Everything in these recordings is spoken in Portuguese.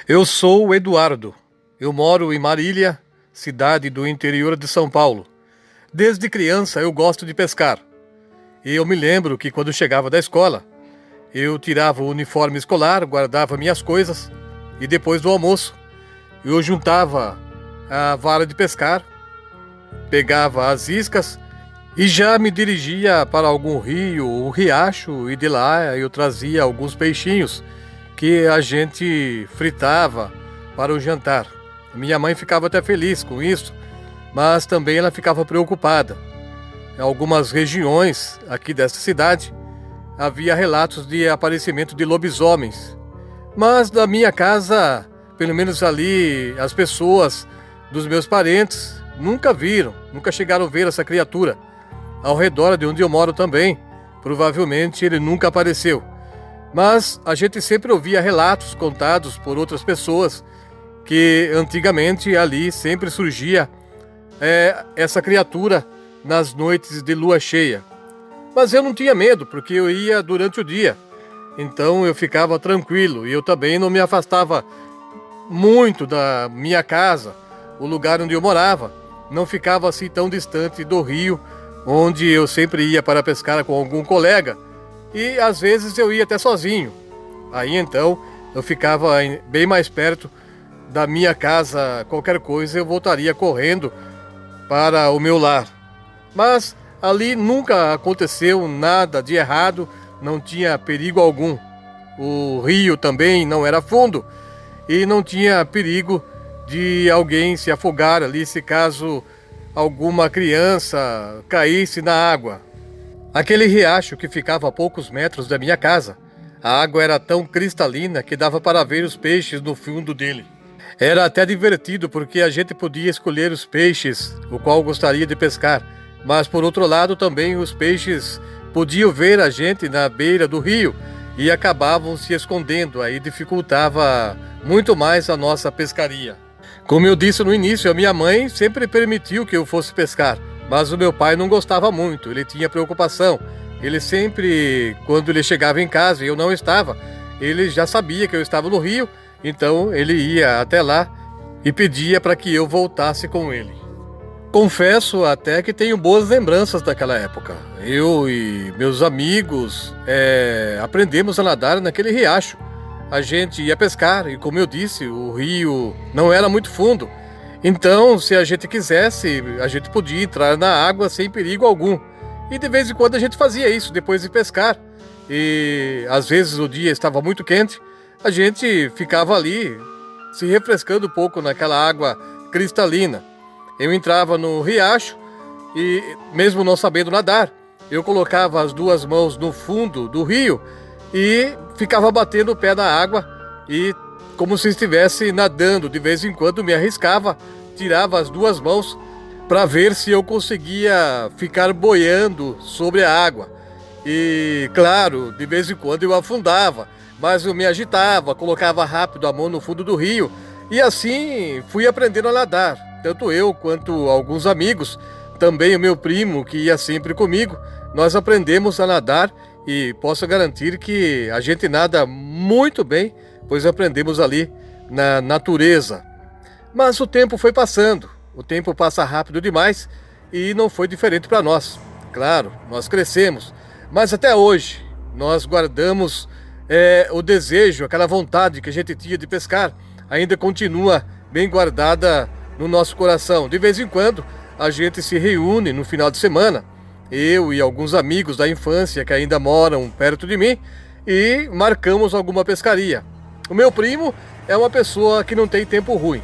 Eu sou o Eduardo. Eu moro em Marília, cidade do interior de São Paulo. Desde criança eu gosto de pescar. E eu me lembro que quando chegava da escola, eu tirava o uniforme escolar, guardava minhas coisas e depois do almoço eu juntava a vara de pescar, pegava as iscas e já me dirigia para algum rio ou riacho e de lá eu trazia alguns peixinhos que a gente fritava para o jantar. Minha mãe ficava até feliz com isso, mas também ela ficava preocupada. Em algumas regiões aqui desta cidade havia relatos de aparecimento de lobisomens, mas na minha casa, pelo menos ali, as pessoas dos meus parentes nunca viram, nunca chegaram a ver essa criatura. Ao redor de onde eu moro também, provavelmente ele nunca apareceu. Mas a gente sempre ouvia relatos contados por outras pessoas que antigamente ali sempre surgia essa criatura nas noites de lua cheia. Mas eu não tinha medo, porque eu ia durante o dia. Então eu ficava tranquilo e eu também não me afastava muito da minha casa, o lugar onde eu morava. Não ficava assim tão distante do rio, onde eu sempre ia para pescar com algum colega. E às vezes eu ia até sozinho. Aí então eu ficava bem mais perto da minha casa. Qualquer coisa eu voltaria correndo para o meu lar. Mas ali nunca aconteceu nada de errado, não tinha perigo algum. O rio também não era fundo e não tinha perigo de alguém se afogar ali se caso alguma criança caísse na água. Aquele riacho que ficava a poucos metros da minha casa, a água era tão cristalina que dava para ver os peixes no fundo dele. Era até divertido porque a gente podia escolher os peixes, o qual gostaria de pescar, mas por outro lado também os peixes podiam ver a gente na beira do rio e acabavam se escondendo, aí dificultava muito mais a nossa pescaria. Como eu disse no início, a minha mãe sempre permitiu que eu fosse pescar, mas o meu pai não gostava muito, ele tinha preocupação. Ele sempre, quando ele chegava em casa e eu não estava, ele já sabia que eu estava no rio, então ele ia até lá e pedia para que eu voltasse com ele. Confesso até que tenho boas lembranças daquela época. Eu e meus amigos aprendemos a nadar naquele riacho. A gente ia pescar e, como eu disse, o rio não era muito fundo. Então, se a gente quisesse, a gente podia entrar na água sem perigo algum. E de vez em quando a gente fazia isso depois de pescar. E às vezes o dia estava muito quente, a gente ficava ali se refrescando um pouco naquela água cristalina. Eu entrava no riacho e, mesmo não sabendo nadar, eu colocava as duas mãos no fundo do rio e ficava batendo o pé na água e, como se estivesse nadando, de vez em quando me arriscava, tirava as duas mãos para ver se eu conseguia ficar boiando sobre a água. E, claro, de vez em quando eu afundava, mas eu me agitava, colocava rápido a mão no fundo do rio e assim fui aprendendo a nadar. Tanto eu quanto alguns amigos, também o meu primo que ia sempre comigo, nós aprendemos a nadar e posso garantir que a gente nada muito bem, pois aprendemos ali na natureza. Mas o tempo foi passando, o tempo passa rápido demais e não foi diferente para nós. Claro, nós crescemos, mas até hoje nós guardamos o desejo, aquela vontade que a gente tinha de pescar, ainda continua bem guardada no nosso coração. De vez em quando a gente se reúne no final de semana, eu e alguns amigos da infância que ainda moram perto de mim, e marcamos alguma pescaria. O meu primo é uma pessoa que não tem tempo ruim.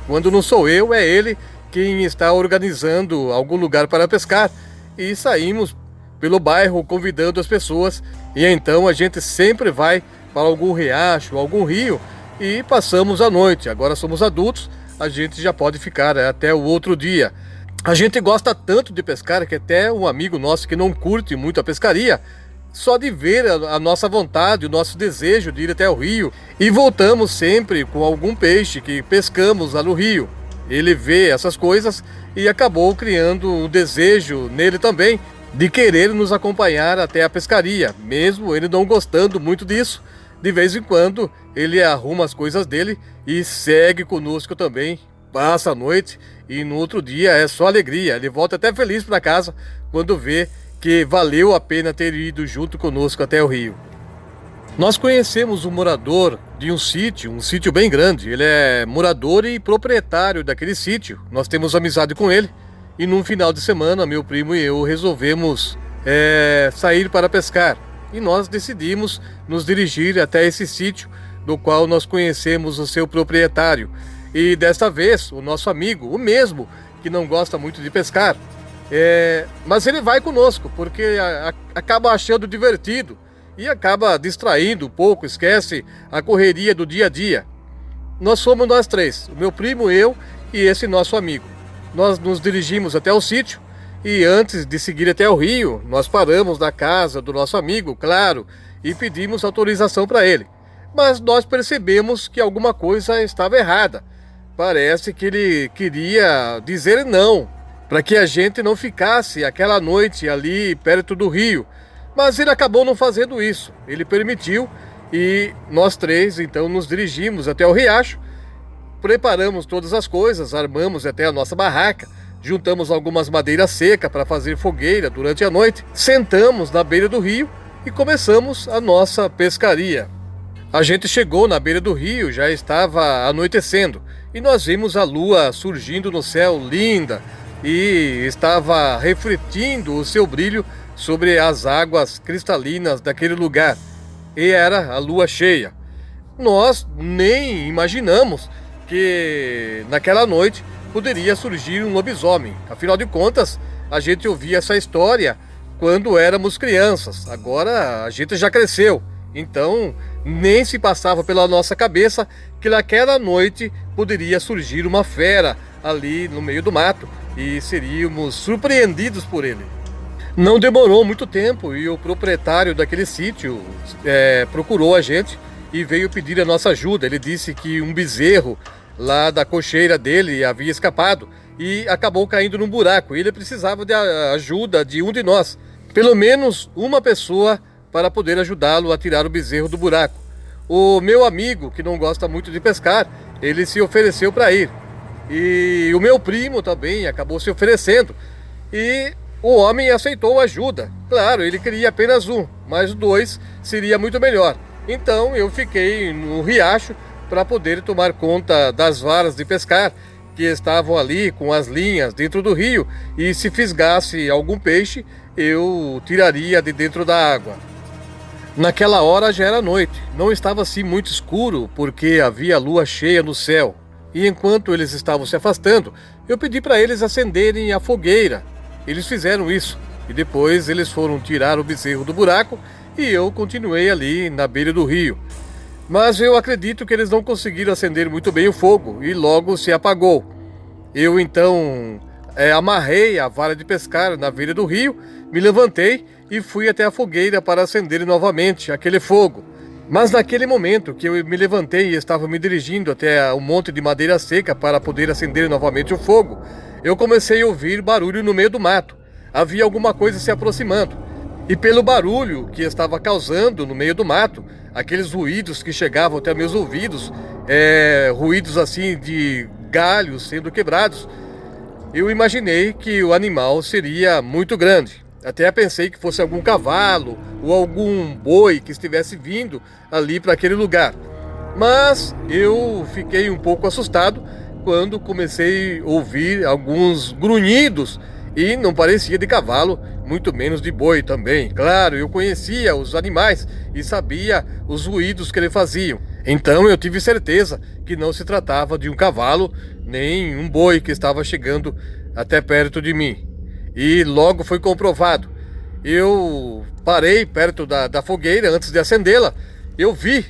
Quando não sou eu, é ele quem está organizando algum lugar para pescar e saímos pelo bairro convidando as pessoas e então a gente sempre vai para algum riacho, algum rio e passamos a noite. Agora somos adultos, a gente já pode ficar até o outro dia. A gente gosta tanto de pescar que até um amigo nosso que não curte muito a pescaria, só de ver a nossa vontade, o nosso desejo de ir até o rio e voltamos sempre com algum peixe que pescamos lá no rio. Ele vê essas coisas e acabou criando um desejo nele também de querer nos acompanhar até a pescaria, mesmo ele não gostando muito disso. De vez em quando ele arruma as coisas dele e segue conosco também, passa a noite e no outro dia é só alegria. Ele volta até feliz para casa quando vê que valeu a pena ter ido junto conosco até o rio. Nós conhecemos um morador de um sítio bem grande. Ele é morador e proprietário daquele sítio. Nós temos amizade com ele e num final de semana meu primo e eu resolvemos sair para pescar. E nós decidimos nos dirigir até esse sítio, do qual nós conhecemos o seu proprietário. E desta vez, o nosso amigo, o mesmo que não gosta muito de pescar, mas ele vai conosco, porque acaba achando divertido e acaba distraindo um pouco, esquece a correria do dia a dia. Nós somos nós três, o meu primo, eu e esse nosso amigo. Nós nos dirigimos até o sítio. E antes de seguir até o rio, nós paramos na casa do nosso amigo, claro, e pedimos autorização para ele. Mas nós percebemos que alguma coisa estava errada. Parece que ele queria dizer não, para que a gente não ficasse aquela noite ali perto do rio. Mas ele acabou não fazendo isso. Ele permitiu e nós três então nos dirigimos até o riacho, preparamos todas as coisas, armamos até a nossa barraca, juntamos algumas madeiras secas para fazer fogueira durante a noite, sentamos na beira do rio e começamos a nossa pescaria. A gente chegou na beira do rio, já estava anoitecendo e nós vimos a lua surgindo no céu, linda, e estava refletindo o seu brilho sobre as águas cristalinas daquele lugar. E era a lua cheia. Nós nem imaginamos que naquela noite poderia surgir um lobisomem. Afinal de contas, a gente ouvia essa história quando éramos crianças. Agora a gente já cresceu, então nem se passava pela nossa cabeça que naquela noite poderia surgir uma fera ali no meio do mato e seríamos surpreendidos por ele. Não demorou muito tempo e o proprietário daquele sítio procurou a gente e veio pedir a nossa ajuda. Ele disse que um bezerro lá da cocheira dele havia escapado e acabou caindo num buraco. Ele precisava da ajuda de um de nós, pelo menos uma pessoa, para poder ajudá-lo a tirar o bezerro do buraco. O meu amigo, que não gosta muito de pescar, ele se ofereceu para ir. E o meu primo também acabou se oferecendo. E o homem aceitou a ajuda. Claro, ele queria apenas um, mas dois seria muito melhor. Então eu fiquei no riacho para poder tomar conta das varas de pescar que estavam ali com as linhas dentro do rio, e se fisgasse algum peixe, eu tiraria de dentro da água. Naquela hora já era noite, não estava assim muito escuro porque havia lua cheia no céu. E enquanto eles estavam se afastando, eu pedi para eles acenderem a fogueira. Eles fizeram isso e depois eles foram tirar o bezerro do buraco e eu continuei ali na beira do rio. Mas eu acredito que eles não conseguiram acender muito bem o fogo e logo se apagou. Eu então amarrei a vara de pescar na beira do rio, me levantei e fui até a fogueira para acender novamente aquele fogo. Mas naquele momento que eu me levantei e estava me dirigindo até um monte de madeira seca para poder acender novamente o fogo, eu comecei a ouvir barulho no meio do mato. Havia alguma coisa se aproximando. E pelo barulho que estava causando no meio do mato, aqueles ruídos que chegavam até meus ouvidos, ruídos assim de galhos sendo quebrados, eu imaginei que o animal seria muito grande. Até pensei que fosse algum cavalo ou algum boi que estivesse vindo ali para aquele lugar. Mas eu fiquei um pouco assustado quando comecei a ouvir alguns grunhidos e não parecia de cavalo, muito menos de boi também. Claro, eu conhecia os animais e sabia os ruídos que eles faziam. Então eu tive certeza que não se tratava de um cavalo nem um boi que estava chegando até perto de mim. E logo foi comprovado. Eu parei perto da fogueira antes de acendê-la. Eu vi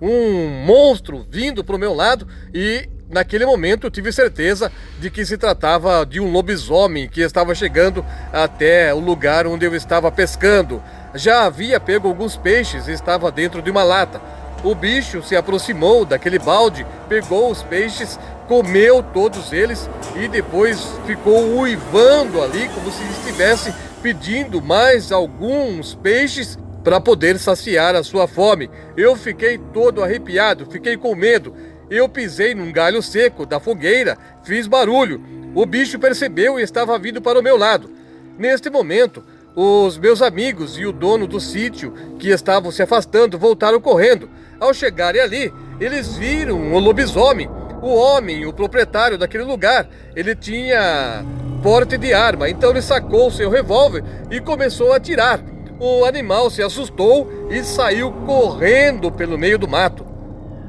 um monstro vindo para o meu lado e naquele momento eu tive certeza de que se tratava de um lobisomem que estava chegando até o lugar onde eu estava pescando. Já havia pego alguns peixes e estava dentro de uma lata. O bicho se aproximou daquele balde, pegou os peixes, comeu todos eles e depois ficou uivando ali como se estivesse pedindo mais alguns peixes. para poder saciar a sua fome. Eu fiquei todo arrepiado, fiquei com medo. Eu pisei num galho seco da fogueira, fiz barulho. O bicho percebeu e estava vindo para o meu lado. Neste momento, os meus amigos e o dono do sítio, que estavam se afastando, voltaram correndo. Ao chegarem ali, eles viram o lobisomem. O homem, o proprietário daquele lugar, ele tinha porte de arma, então ele sacou seu revólver e começou a atirar. O animal se assustou e saiu correndo pelo meio do mato.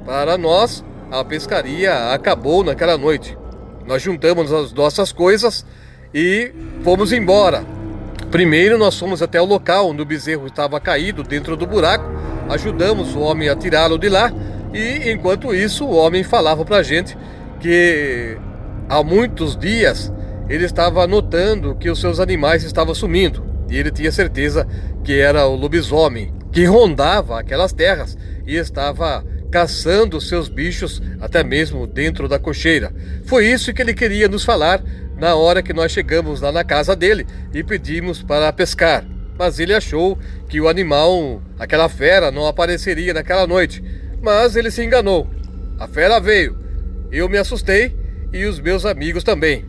Para nós, a pescaria acabou naquela noite. Nós juntamos as nossas coisas e fomos embora. Primeiro nós fomos até o local onde o bezerro estava caído dentro do buraco, ajudamos o homem a tirá-lo de lá e, enquanto isso, o homem falava para a gente que há muitos dias ele estava notando que os seus animais estavam sumindo e ele tinha certeza que era o lobisomem que rondava aquelas terras e estava caçando os seus bichos até mesmo dentro da cocheira. Foi isso que ele queria nos falar na hora que nós chegamos lá na casa dele e pedimos para pescar. Mas ele achou que o animal, aquela fera, não apareceria naquela noite. Mas ele se enganou. A fera veio. Eu me assustei e os meus amigos também.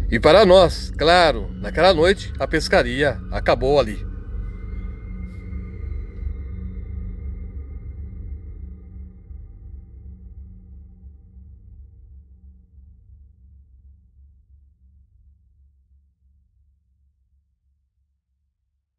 E para nós, claro, naquela noite a pescaria acabou ali.